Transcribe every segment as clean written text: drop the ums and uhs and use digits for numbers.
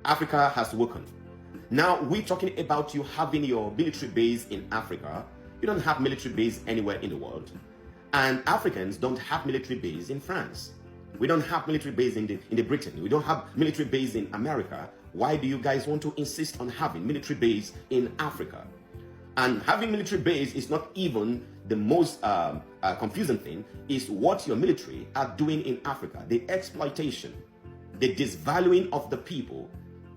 Africa has woken. Now, we're talking about you having your military base in Africa. You don't have military base anywhere in the world. And Africans don't have military base in France. We don't have military base in the Britain. We don't have military base in America. Why do you guys want to insist on having military base in Africa? And having military base is not even the most confusing thing, is what your military are doing in Africa. The exploitation, the disvaluing of the people,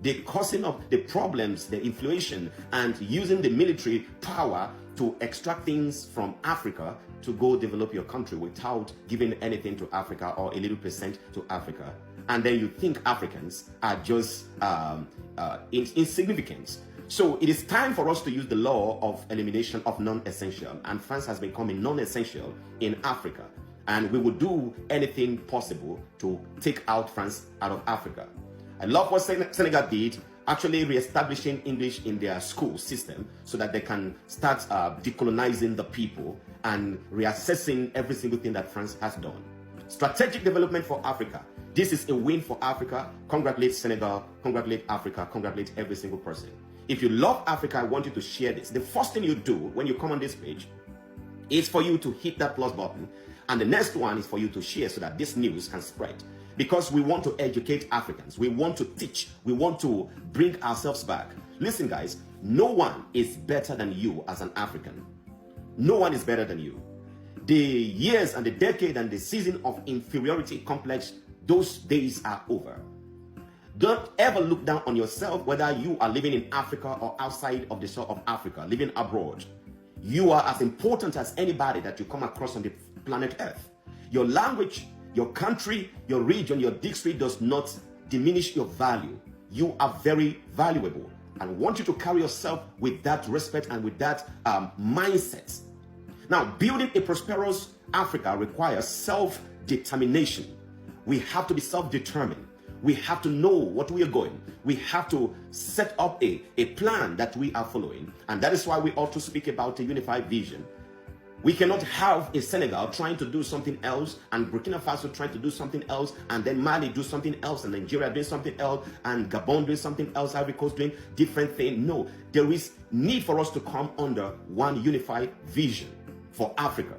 the causing of the problems, the inflation, and using the military power to extract things from Africa to go develop your country without giving anything to Africa or a little percent to Africa. And then you think Africans are just insignificant. So it is time for us to use the law of elimination of non-essential, and France has become a non-essential in Africa, and we will do anything possible to take out France out of Africa. I love what Senegal did, actually re-establishing English in their school system so that they can start decolonizing the people and reassessing every single thing that France has done. Strategic development for Africa. This is a win for Africa. Congratulate Senegal, congratulate Africa, congratulate every single person. If you love Africa, I want you to share this. The first thing you do when you come on this page is for you to hit that plus button. And the next one is for you to share so that this news can spread. Because we want to educate Africans. We want to teach. We want to bring ourselves back. Listen, guys, no one is better than you as an African. No one is better than you. The years and the decade and the season of inferiority complex, those days are over. Don't ever look down on yourself, whether you are living in Africa or outside of the shore of Africa, living abroad. You are as important as anybody that you come across on the planet Earth. Your language, your country, your region, your district does not diminish your value. You are very valuable. And I want you to carry yourself with that respect and with that mindset. Now, building a prosperous Africa requires self-determination. We have to be self-determined. We have to know what we are going. We have to set up a plan that we are following. And that is why we ought to speak about a unified vision. We cannot have a Senegal trying to do something else, and Burkina Faso trying to do something else, and then Mali do something else, and Nigeria doing something else, and Gabon doing something else, Ivory Coast doing different things. No, there is need for us to come under one unified vision for Africa.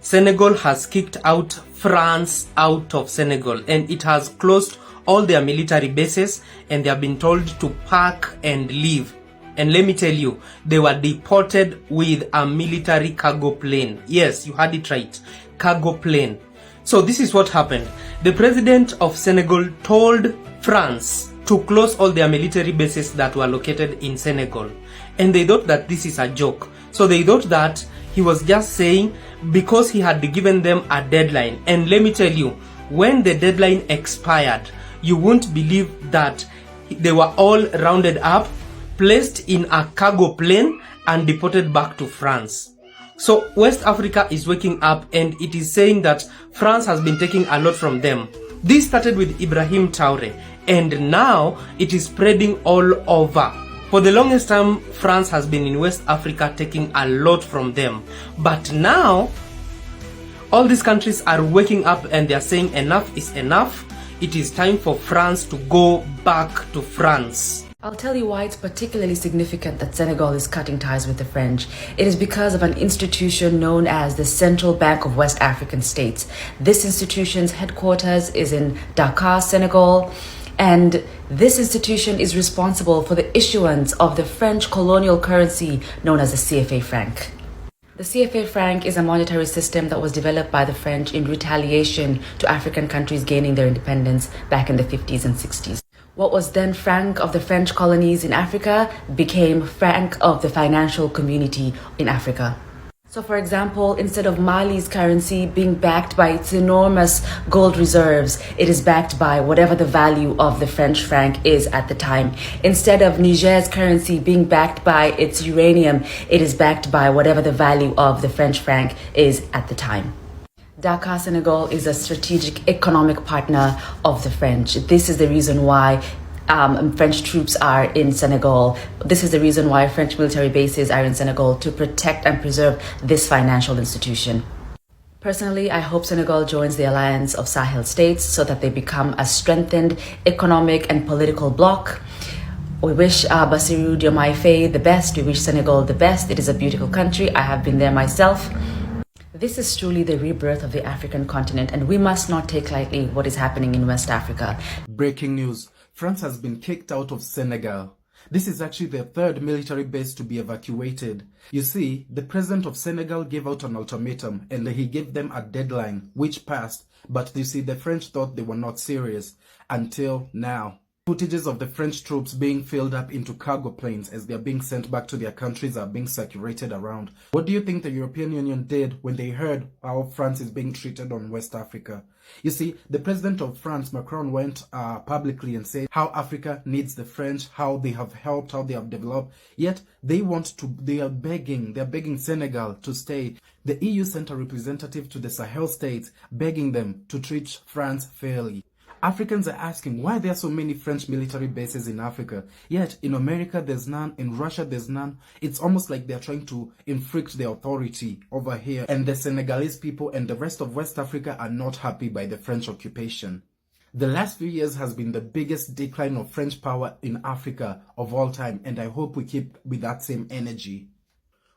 Senegal has kicked out France out of Senegal, and it has closed all their military bases, and they have been told to pack and leave. And let me tell you, they were deported with a military cargo plane. Yes, you heard it right. Cargo plane. So this is what happened. The president of Senegal told France to close all their military bases that were located in Senegal. And they thought that this is a joke. So they thought that he was just saying because he had given them a deadline. And let me tell you, when the deadline expired, you won't believe that they were all rounded up, placed in a cargo plane, and deported back to France. So West Africa is waking up, and it is saying that France has been taking a lot from them. This started with Ibrahim Traoré, and now it is spreading all over. For the longest time, France has been in West Africa taking a lot from them. But now, all these countries are waking up and they are saying enough is enough. It is time for France to go back to France. I'll tell you why it's particularly significant that Senegal is cutting ties with the French. It is because of an institution known as the Central Bank of West African States. This institution's headquarters is in Dakar, Senegal, and this institution is responsible for the issuance of the French colonial currency known as the CFA franc. The CFA franc is a monetary system that was developed by the French in retaliation to African countries gaining their independence back in the 50s and 60s. What was then franc of the French colonies in Africa became franc of the financial community in Africa. So for example, instead of Mali's currency being backed by its enormous gold reserves, it is backed by whatever the value of the French franc is at the time. Instead of Niger's currency being backed by its uranium, it is backed by whatever the value of the French franc is at the time. Dakar, Senegal is a strategic economic partner of the French. This is the reason why French troops are in Senegal. This is the reason why French military bases are in Senegal, to protect and preserve this financial institution. Personally, I hope Senegal joins the alliance of Sahel states so that they become a strengthened economic and political bloc. We wish Bassirou, Diomaye, Faye the best. We wish Senegal the best. It is a beautiful country. I have been there myself. This is truly the rebirth of the African continent, and we must not take lightly what is happening in West Africa. Breaking news. France has been kicked out of Senegal. This is actually their third military base to be evacuated. You see, the president of Senegal gave out an ultimatum and he gave them a deadline, which passed. But you see, the French thought they were not serious until now. Footages of the French troops being filled up into cargo planes as they are being sent back to their countries are being circulated around. What do you think the European Union did when they heard how France is being treated on West Africa? You see, the president of France, Macron, went publicly and said how Africa needs the French, how they have helped, how they have developed. Yet they are begging Senegal to stay. The EU sent a representative to the Sahel states begging them to treat France fairly. Africans are asking why there are so many French military bases in Africa, yet in America there's none, in Russia there's none. It's almost like they're trying to inflict their authority over here, and the Senegalese people and the rest of West Africa are not happy by the French occupation. The last few years has been the biggest decline of French power in Africa of all time, and I hope we keep with that same energy.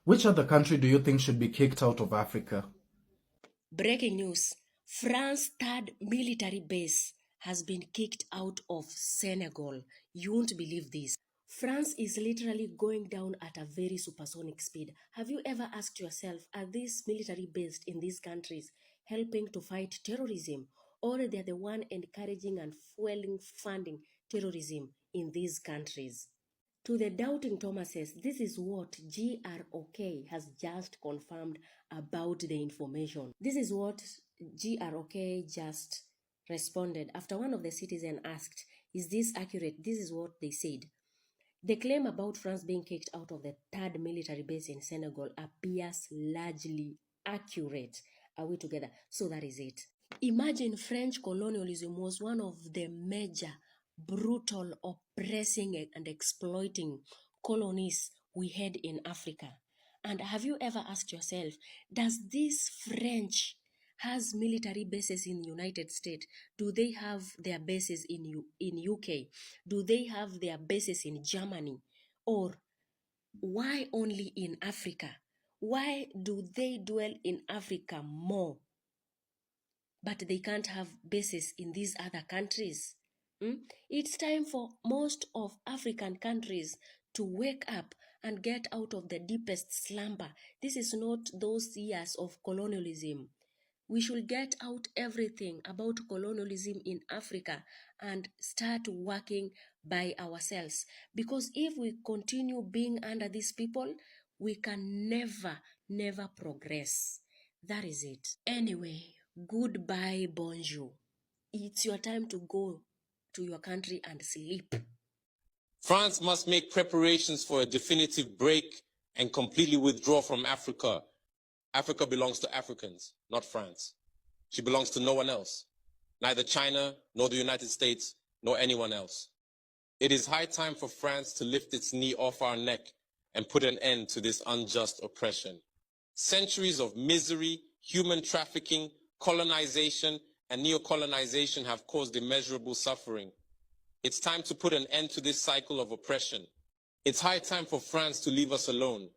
Which other country do you think should be kicked out of Africa? Breaking news. France's third military base has been kicked out of Senegal. You won't believe this. France is literally going down at a very supersonic speed. Have you ever asked yourself, are these military based in these countries helping to fight terrorism, or they're the one encouraging and funding terrorism in these countries? To the doubting Thomases, this is what GROK has just confirmed about the information. This is what GROK just responded after one of the citizens asked, is this accurate? This is what they said. The claim about France being kicked out of the third military base in Senegal appears largely accurate. Are we together? So that is it. Imagine French colonialism was one of the major, brutal, oppressing and exploiting colonies we had in Africa. And have you ever asked yourself, does this French has military bases in the United States? Do they have their bases in UK? Do they have their bases in Germany? Or why only in Africa? Why do they dwell in Africa more, but they can't have bases in these other countries? It's time for most of African countries to wake up and get out of the deepest slumber. This is not those years of colonialism. We should get out everything about colonialism in Africa and start working by ourselves. Because if we continue being under these people, we can never progress. That is it. Anyway, goodbye, bonjour. It's your time to go to your country and sleep. France must make preparations for a definitive break and completely withdraw from Africa. Africa belongs to Africans, not France. She belongs to no one else, neither China, nor the United States, nor anyone else. It is high time for France to lift its knee off our neck and put an end to this unjust oppression. Centuries of misery, human trafficking, colonization, and neocolonization have caused immeasurable suffering. It's time to put an end to this cycle of oppression. It's high time for France to leave us alone.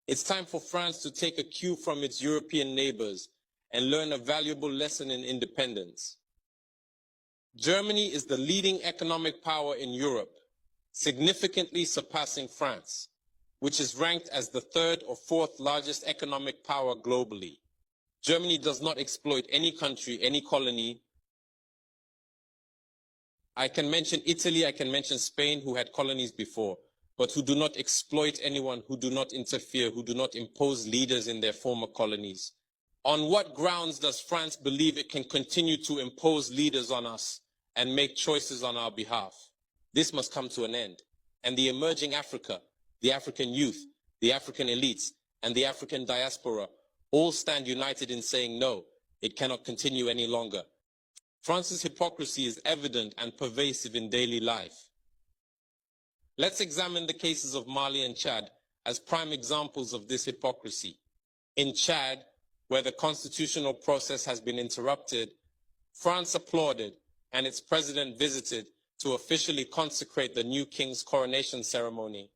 It's time for France to take a cue from its European neighbors and learn a valuable lesson in independence. Germany is the leading economic power in Europe, significantly surpassing France, which is ranked as the third or fourth largest economic power globally. Germany does not exploit any country, any colony. I can mention Italy, I can mention Spain, who had colonies before, but who do not exploit anyone, who do not interfere, who do not impose leaders in their former colonies. On what grounds does France believe it can continue to impose leaders on us and make choices on our behalf? This must come to an end. And the emerging Africa, the African youth, the African elites, and the African diaspora all stand united in saying no, it cannot continue any longer. France's hypocrisy is evident and pervasive in daily life. Let's examine the cases of Mali and Chad as prime examples of this hypocrisy. In Chad, where the constitutional process has been interrupted, France applauded and its president visited to officially consecrate the new king's coronation ceremony.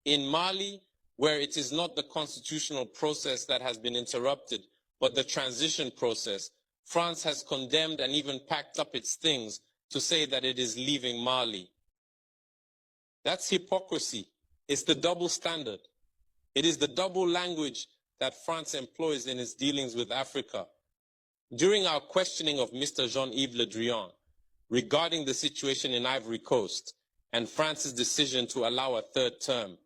In Mali, where it is not the constitutional process that has been interrupted, but the transition process, France has condemned and even packed up its things to say that it is leaving Mali. That's hypocrisy. It's the double standard. It is the double language that France employs in its dealings with Africa. During our questioning of Mr. Jean-Yves Le Drian regarding the situation in Ivory Coast and France's decision to allow a third term,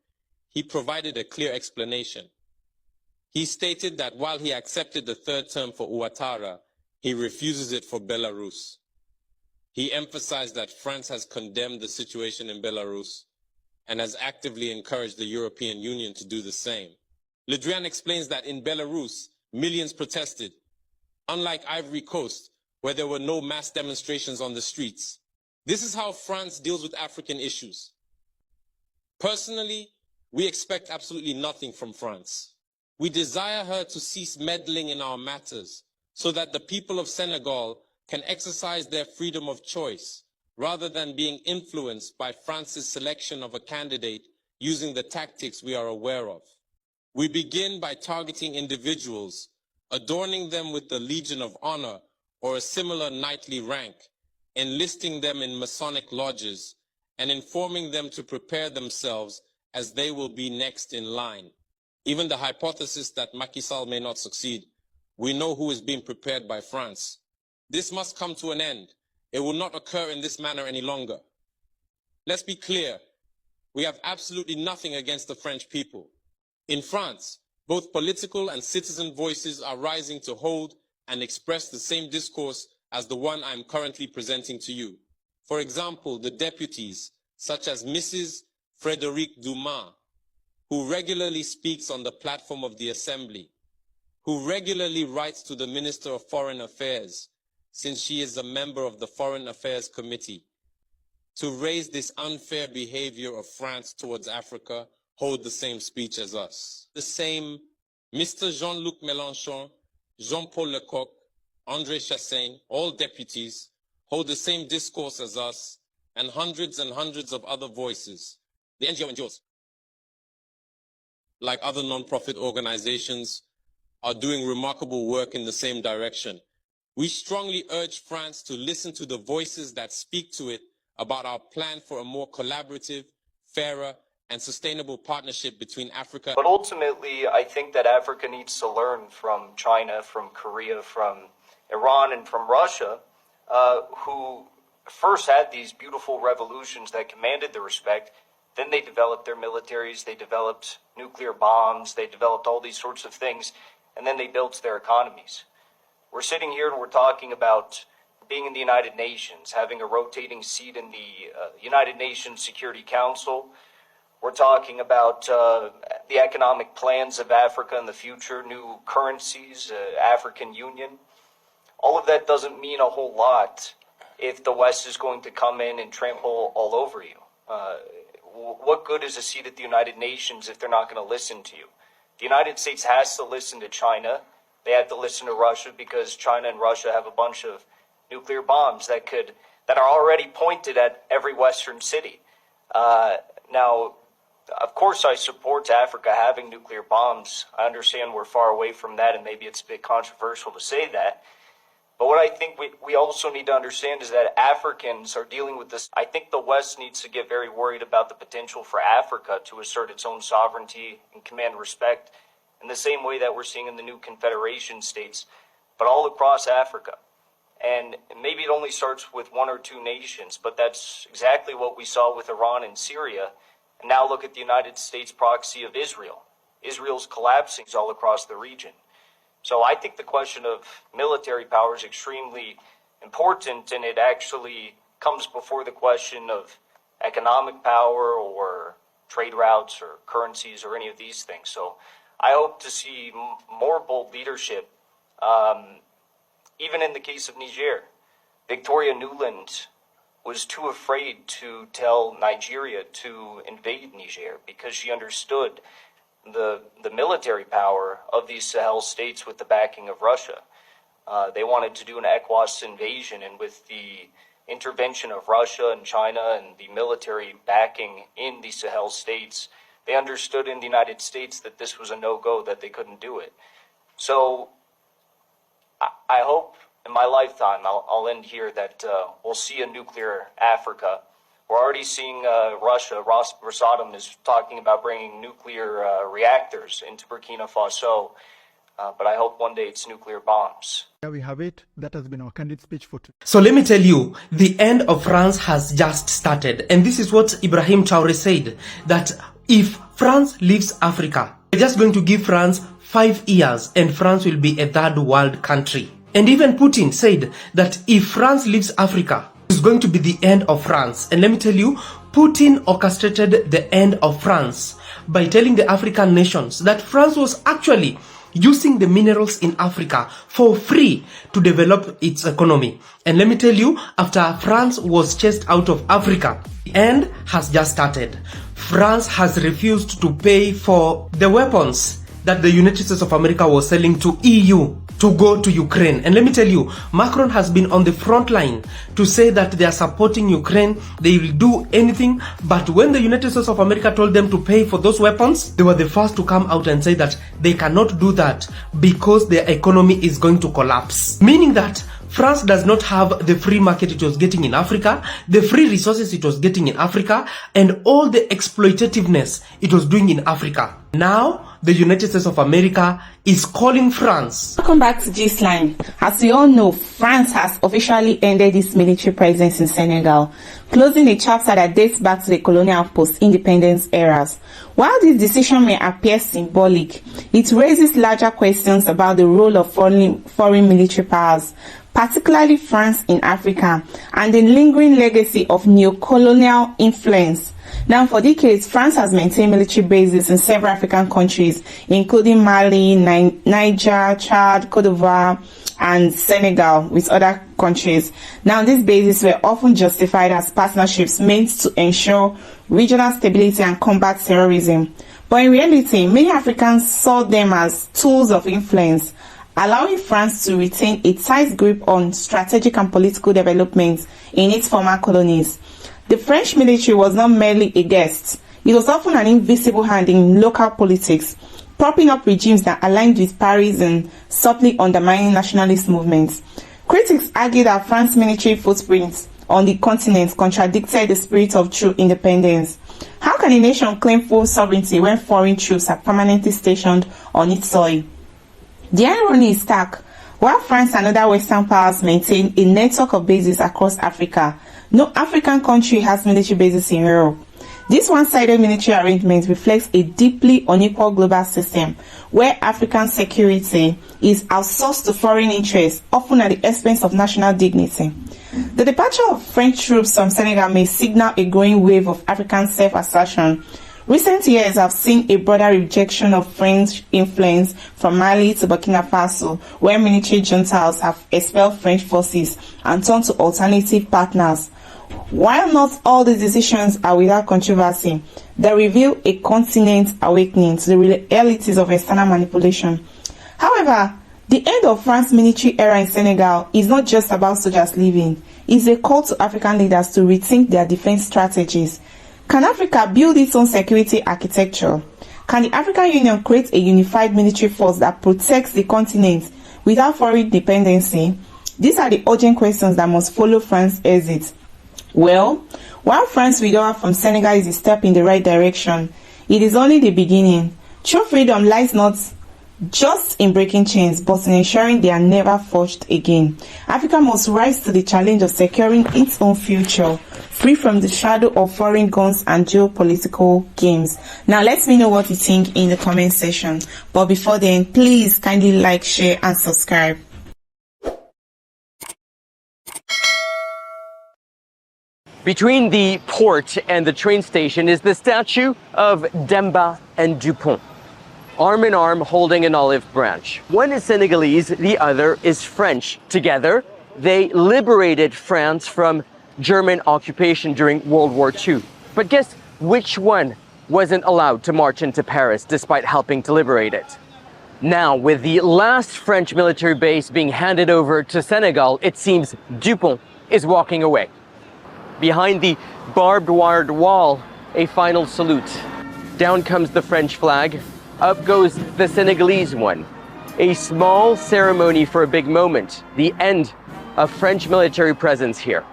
he provided a clear explanation. He stated that while he accepted the third term for Ouattara, he refuses it for Belarus. He emphasized that France has condemned the situation in Belarus and has actively encouraged the European Union to do the same. Le Drian explains that in Belarus, millions protested, unlike Ivory Coast, where there were no mass demonstrations on the streets. This is how France deals with African issues. Personally, we expect absolutely nothing from France. We desire her to cease meddling in our matters so that the people of Senegal can exercise their freedom of choice rather than being influenced by France's selection of a candidate using the tactics we are aware of. We begin by targeting individuals, adorning them with the Legion of Honor or a similar knightly rank, enlisting them in Masonic lodges, and informing them to prepare themselves as they will be next in line. Even the hypothesis that Macky Sall may not succeed, we know who is being prepared by France. This must come to an end. It will not occur in this manner any longer. Let's be clear. We have absolutely nothing against the French people. In France, both political and citizen voices are rising to hold and express the same discourse as the one I am currently presenting to you. For example, the deputies, such as Mrs. Frédérique Dumas, who regularly speaks on the platform of the Assembly, who regularly writes to the Minister of Foreign Affairs, since she is a member of the Foreign Affairs Committee, to raise this unfair behavior of France towards Africa, hold the same speech as us. The same Mr. Jean-Luc Mélenchon, Jean-Paul Lecoq, André Chassaigne, all deputies, hold the same discourse as us, and hundreds of other voices. The NGOs, like other non-profit organizations, are doing remarkable work in the same direction. We strongly urge France to listen to the voices that speak to it about our plan for a more collaborative, fairer, and sustainable partnership between Africa. But ultimately, I think that Africa needs to learn from China, from Korea, from Iran, and from Russia, who first had these beautiful revolutions that commanded the respect. Then they developed their militaries, they developed nuclear bombs, they developed all these sorts of things, and then they built their economies. We're sitting here and we're talking about being in the United Nations, having a rotating seat in the United Nations Security Council. We're talking about the economic plans of Africa in the future, new currencies, African Union. All of that doesn't mean a whole lot if the West is going to come in and trample all over you. What good is a seat at the United Nations if they're not going to listen to you? The United States has to listen to China. They have to listen to Russia because China and Russia have a bunch of nuclear bombs that are already pointed at every Western city. Now, of course, I support Africa having nuclear bombs. I understand we're far away from that, and maybe it's a bit controversial to say that. But what I think we also need to understand is that Africans are dealing with this. I think the West needs to get very worried about the potential for Africa to assert its own sovereignty and command respect in the same way that we're seeing in the new Confederation states, but all across Africa. And maybe it only starts with one or two nations, but that's exactly what we saw with Iran and Syria. And now look at the United States proxy of Israel. Israel's collapsing all across the region. So I think the question of military power is extremely important, and it actually comes before the question of economic power or trade routes or currencies or any of these things. So I hope to see more bold leadership, even in the case of Niger. Victoria Nuland was too afraid to tell Nigeria to invade Niger because she understood the military power of these Sahel states with the backing of Russia. They wanted to do an ECOWAS invasion, and with the intervention of Russia and China and the military backing in the Sahel states, they understood in the United States that this was a no-go, that they couldn't do it. So I hope in my lifetime, I'll end here, that we'll see a nuclear Africa. We're already seeing Russia. Rosatom is talking about bringing nuclear reactors into Burkina Faso. But I hope one day it's nuclear bombs. There we have it. That has been our candid speech for today. So let me tell you, the end of France has just started. And this is what Ibrahim Traoré said, that if France leaves Africa, we're just going to give France 5 years and France will be a third world country. And even Putin said that if France leaves Africa, it's going to be the end of France. And let me tell you, Putin orchestrated the end of France by telling the African nations that France was actually using the minerals in Africa for free to develop its economy. And let me tell you, after France was chased out of Africa, the end has just started. France has refused to pay for the weapons that the United States of America was selling to EU to go to Ukraine. And let me tell you, Macron has been on the front line to say that they are supporting Ukraine, they will do anything. But when the United States of America told them to pay for those weapons, they were the first to come out and say that they cannot do that because their economy is going to collapse. Meaning that France does not have the free market it was getting in Africa, the free resources it was getting in Africa, and all the exploitativeness it was doing in Africa. Now, the United States of America is calling France. Welcome back to Gistline. As we all know, France has officially ended its military presence in Senegal, closing a chapter that dates back to the colonial post-independence eras. While this decision may appear symbolic, it raises larger questions about the role of foreign military powers, particularly France in Africa, and the lingering legacy of neo-colonial influence. Now, for decades, France has maintained military bases in several African countries, including Mali, Niger, Chad, Cote d'Ivoire, and Senegal, with other countries. Now, these bases were often justified as partnerships meant to ensure regional stability and combat terrorism. But in reality, many Africans saw them as tools of influence, allowing France to retain a tight grip on strategic and political developments in its former colonies. The French military was not merely a guest. It was often an invisible hand in local politics, propping up regimes that aligned with Paris and subtly undermining nationalist movements. Critics argue that France's military footprints on the continent contradicted the spirit of true independence. How can a nation claim full sovereignty when foreign troops are permanently stationed on its soil? The irony is stark. While France and other Western powers maintain a network of bases across Africa, no African country has military bases in Europe. This one-sided military arrangement reflects a deeply unequal global system where African security is outsourced to foreign interests, often at the expense of national dignity. The departure of French troops from Senegal may signal a growing wave of African self-assertion. Recent years have seen a broader rejection of French influence from Mali to Burkina Faso, where military juntas have expelled French forces and turned to alternative partners. While not all the decisions are without controversy, they reveal a continent awakening to the realities of external manipulation. However, the end of France's military era in Senegal is not just about soldiers leaving. It's a call to African leaders to rethink their defense strategies. Can Africa build its own security architecture? Can the African Union create a unified military force that protects the continent without foreign dependency? These are the urgent questions that must follow France's exit. Well, while France's withdrawal from Senegal is a step in the right direction, it is only the beginning. True freedom lies not just in breaking chains, but in ensuring they are never forged again. Africa must rise to the challenge of securing its own future, free from the shadow of foreign guns and geopolitical games. Now, let me know what you think in the comment section. But before then, please kindly like, share, and subscribe. Between the port and the train station is the statue of Demba and Dupont, arm in arm holding an olive branch. One is Senegalese, the other is French. Together, they liberated France from German occupation during World War II. But guess which one wasn't allowed to march into Paris despite helping to liberate it? Now, with the last French military base being handed over to Senegal, it seems Dupont is walking away. Behind the barbed wired wall, a final salute. Down comes the French flag, up goes the Senegalese one. A small ceremony for a big moment, the end of French military presence here.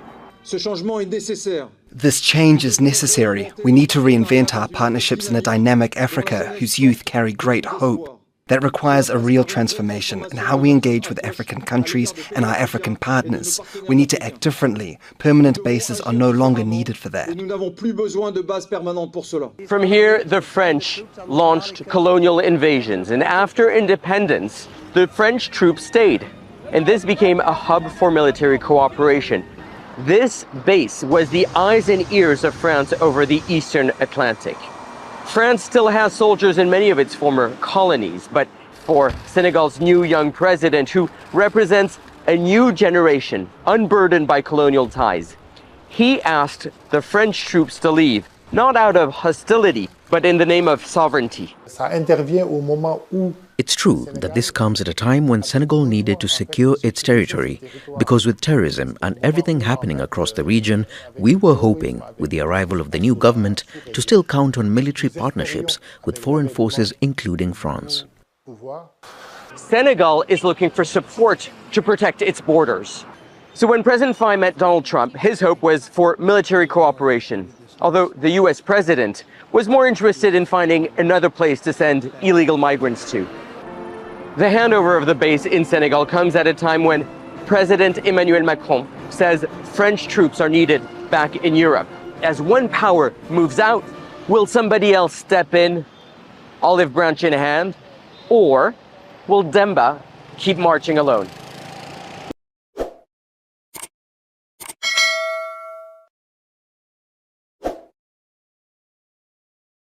This change is necessary. We need to reinvent our partnerships in a dynamic Africa whose youth carry great hope. That requires a real transformation in how we engage with African countries and our African partners. We need to act differently. Permanent bases are no longer needed for that. From here, the French launched colonial invasions, and after independence, the French troops stayed, and this became a hub for military cooperation. This base was the eyes and ears of France over the Eastern Atlantic. France still has soldiers in many of its former colonies, but for Senegal's new young president, who represents a new generation unburdened by colonial ties, he asked the French troops to leave, not out of hostility, but in the name of sovereignty. It's true that this comes at a time when Senegal needed to secure its territory, because with terrorism and everything happening across the region, we were hoping, with the arrival of the new government, to still count on military partnerships with foreign forces, including France. Senegal is looking for support to protect its borders. So when President Faye met Donald Trump, his hope was for military cooperation, although the US president was more interested in finding another place to send illegal migrants to. The handover of the base in Senegal comes at a time when President Emmanuel Macron says French troops are needed back in Europe. As one power moves out, will somebody else step in, olive branch in hand, or will Demba keep marching alone?